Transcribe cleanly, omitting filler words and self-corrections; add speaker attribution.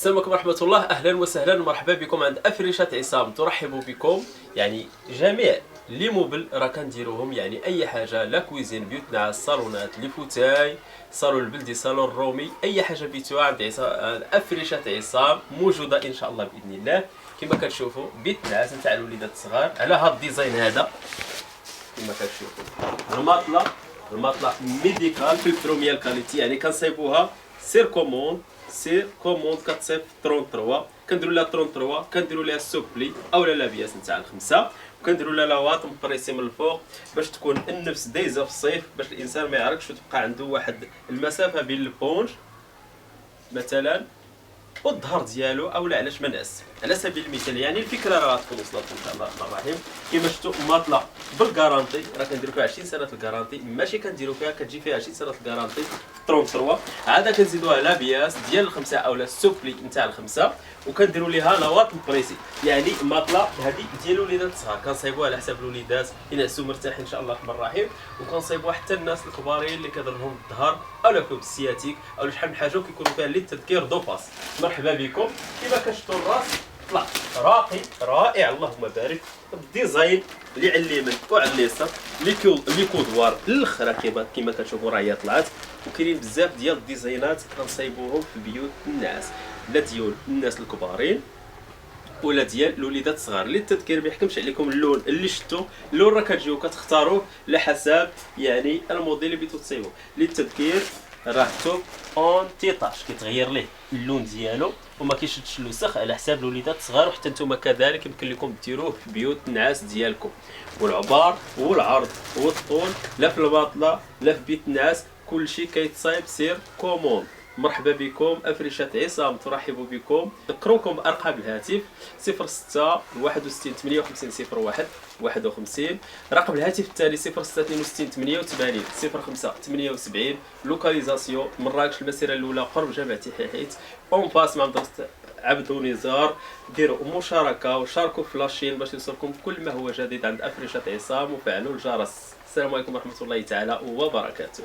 Speaker 1: السلام عليكم ورحمة الله. أهلا وسهلا ومرحبا بكم عند أفرشة عصام. ترحب بكم جميع لي موبل راه كنديروهم، أي حاجة لا كويزين، بيوت نعاس، صالونات، لي فوتاي، صالون البلدي، صالون الرومي، أي حاجة بيتوها عند أفرشة عصام موجودة إن شاء الله بإذن الله. كما كتشوفوا بيت نعاس نتاع الوليدات الصغار على هذا الديزاين هذا. كما كتشوفوا الماطلة ميديكال في البروميير كاليتي، كنصايبوها سير كوموند كتصيب 33، كنديروا لها 33، كنديروا لها السوبلي اولا لابياس نتاع الخمسه، وكنديروا لها لاواط مبريسي من الفوق باش تكون النفس دايزه في الصيف، باش الانسان ما يعرقش وتبقى عنده واحد المسافه بين البونج مثلا والظهر ديالو، اولا علاش ما نعس. على سبيل المثال الفكره راه تكون وصلت ان شاء الله الرحمن الرحيم. كما شفتوا ماطله بالكارانتي، راه كنديروا فيها 20 سنه الكارانتي، ماشي كنديروا فيها كتجي فيها 20 سنه الكارانتي 33. عاده كنزيدوها لابياس ديال الخمسه اولا السوبلي نتاع الخمسه، وكنديروا ليها لاواط مبريسي. ماطله هذه ديال الوليدات الصغار كنصايبوها على حساب الوليدات ينعسوا مرتاحين ان شاء الله الرحمن الرحيم، وكنصايبوها حتى الناس الكبارين اللي كيضر لهم الظهر اولا فيهم السياتيك او شحال من حاجه، وكيكونوا فيها للتذكير دوباس. مرحبا بكم. كما كتشوفوا الراس طلع راقي رائع اللهم بارك، الديزاين اللي على اليمين وعلى اليسار لي كودوار الاخرى كما كتشوفوا راه هي طلعت. وكاينين بزاف ديال الديزاينات كنصايبوهم في بيوت الناس، لا ديال الناس الكبارين ولا ديال الوليدات الصغار. للتذكير ما يحكمش عليكم اللون اللي شفتوا، اللون راه كتجيو كتختاروه على حسب الموديل اللي بغيتو تصايبوه. للتذكير راه توب اون تيطاج كيتغير ليه اللون ديالو وما كيشدش الوسخ على حساب الوليدات الصغار، وحتى نتوما كذلك يمكن لكم ديروه في بيوت النعاس ديالكم. والعبار والعرض والطول لا في الباطله لا في بيت النعاس كلشي كيتصايب سير كوموند. مرحبا بكم أفرشة عصام، ترحب بكم. ذكروكم أرقام الهاتف 06 61 58 01 51، رقم الهاتف التالي 06 62 88 05 78. لوكاليزاسيون مراكش، المسيرة الأولى قرب جامعة حيحيت اون فاس مع مدرسة عبدو نزار. ديروا مشاركة وشاركوا في لاشين باش يوصلكم كل ما هو جديد عند أفرشة عصام، وفعلوا الجرس. السلام عليكم ورحمة الله تعالى وبركاته.